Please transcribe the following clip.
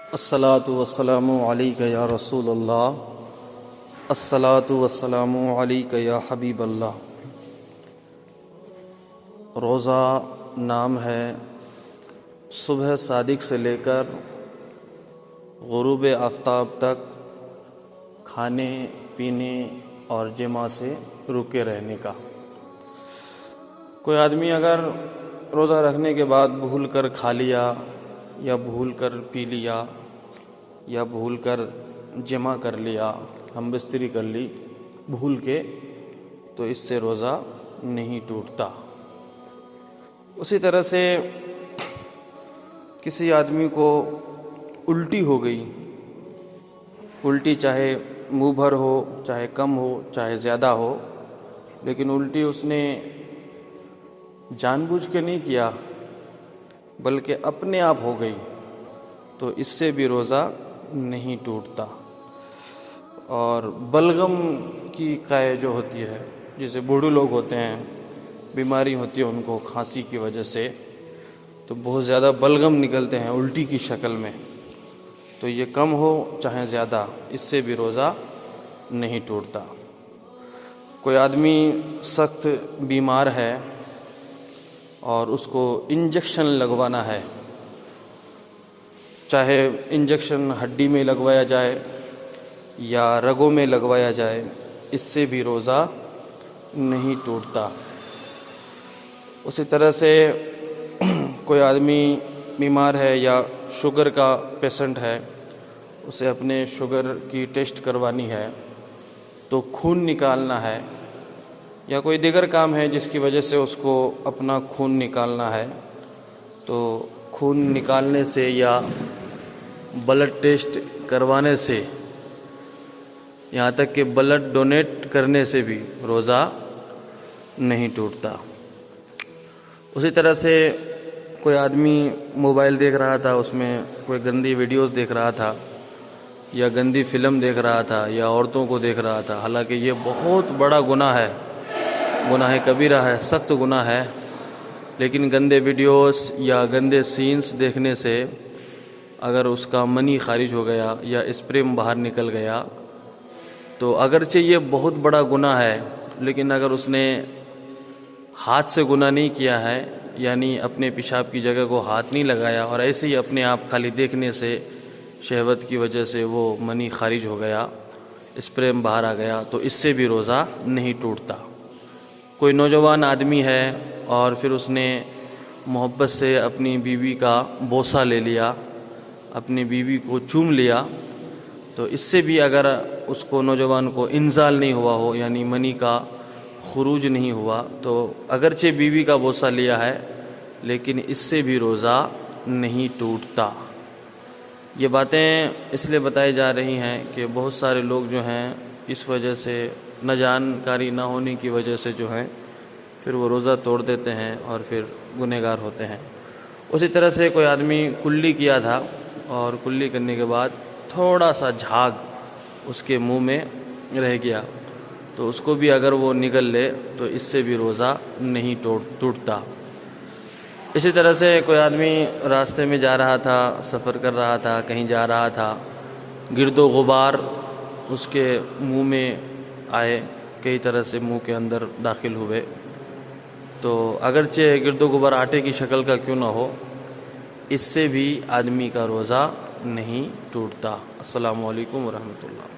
الصلاۃ والسلام علیک یا رسول اللہ، الصلاۃ والسلام علیک یا حبیب اللہ۔ روزہ نام ہے صبح صادق سے لے کر غروب آفتاب تک کھانے پینے اور جماع سے رکے رہنے کا۔ کوئی آدمی اگر روزہ رکھنے کے بعد بھول کر کھا لیا یا بھول کر پی لیا یا بھول کر جمع کر لیا، ہم بستری کر لی بھول کے، تو اس سے روزہ نہیں ٹوٹتا۔ اسی طرح سے کسی آدمی کو الٹی ہو گئی، الٹی چاہے منہ بھر ہو، چاہے کم ہو، چاہے زیادہ ہو، لیکن الٹی اس نے جان بوجھ کے نہیں کیا بلکہ اپنے آپ ہو گئی، تو اس سے بھی روزہ نہیں ٹوٹتا۔ اور بلغم کی قے جو ہوتی ہے، جسے بوڑھے لوگ ہوتے ہیں، بیماری ہوتی ہے ان کو کھانسی کی وجہ سے، تو بہت زیادہ بلغم نکلتے ہیں الٹی کی شکل میں، تو یہ کم ہو چاہے زیادہ، اس سے بھی روزہ نہیں ٹوٹتا۔ کوئی آدمی سخت بیمار ہے اور اس کو انجیکشن لگوانا ہے، چاہے انجیکشن ہڈی میں لگوایا جائے یا رگوں میں لگوایا جائے، اس سے بھی روزہ نہیں ٹوٹتا۔ اسی طرح سے کوئی آدمی بیمار ہے یا شوگر کا پیشنٹ ہے، اسے اپنے شوگر کی ٹیسٹ کروانی ہے، تو خون نکالنا ہے، یا کوئی دیگر کام ہے جس کی وجہ سے اس کو اپنا خون نکالنا ہے، تو خون نکالنے سے یا بلڈ ٹیسٹ کروانے سے، یہاں تک کہ بلڈ ڈونیٹ کرنے سے بھی روزہ نہیں ٹوٹتا۔ اسی طرح سے کوئی آدمی موبائل دیکھ رہا تھا، اس میں کوئی گندی ویڈیوز دیکھ رہا تھا یا گندی فلم دیکھ رہا تھا یا عورتوں کو دیکھ رہا تھا، حالانکہ یہ بہت بڑا گناہ ہے، گناہ کبیرہ ہے، سخت گناہ ہے، لیکن گندے ویڈیوز یا گندے سینز دیکھنے سے اگر اس کا منی خارج ہو گیا یا اسپرم باہر نکل گیا، تو اگرچہ یہ بہت بڑا گناہ ہے، لیکن اگر اس نے ہاتھ سے گناہ نہیں کیا ہے، یعنی اپنے پیشاب کی جگہ کو ہاتھ نہیں لگایا اور ایسے ہی اپنے آپ خالی دیکھنے سے شہوت کی وجہ سے وہ منی خارج ہو گیا، اسپرم باہر آ گیا، تو اس سے بھی روزہ نہیں ٹوٹتا۔ کوئی نوجوان آدمی ہے اور پھر اس نے محبت سے اپنی بیوی کا بوسہ لے لیا، اپنی بیوی کو چوم لیا، تو اس سے بھی اگر اس کو نوجوان کو انزال نہیں ہوا ہو، یعنی منی کا خروج نہیں ہوا، تو اگرچہ بیوی کا بوسہ لیا ہے لیکن اس سے بھی روزہ نہیں ٹوٹتا۔ یہ باتیں اس لیے بتائی جا رہی ہیں کہ بہت سارے لوگ جو ہیں اس وجہ سے، نہ جانکاری نہ ہونے کی وجہ سے جو ہیں پھر وہ روزہ توڑ دیتے ہیں اور پھر گنہگار ہوتے ہیں۔ اسی طرح سے کوئی آدمی کلی کیا تھا اور کلی کرنے کے بعد تھوڑا سا جھاگ اس کے منہ میں رہ گیا، تو اس کو بھی اگر وہ نگل لے تو اس سے بھی روزہ نہیں ٹوٹتا۔ اسی طرح سے کوئی آدمی راستے میں جا رہا تھا، سفر کر رہا تھا، کہیں جا رہا تھا، گرد و غبار اس کے منہ میں آئے، کئی طرح سے منہ کے اندر داخل ہوئے، تو اگرچہ گرد و غبار آٹے کی شکل کا کیوں نہ ہو، اس سے بھی آدمی کا روزہ نہیں ٹوٹتا۔ السلام علیکم ورحمۃ اللہ۔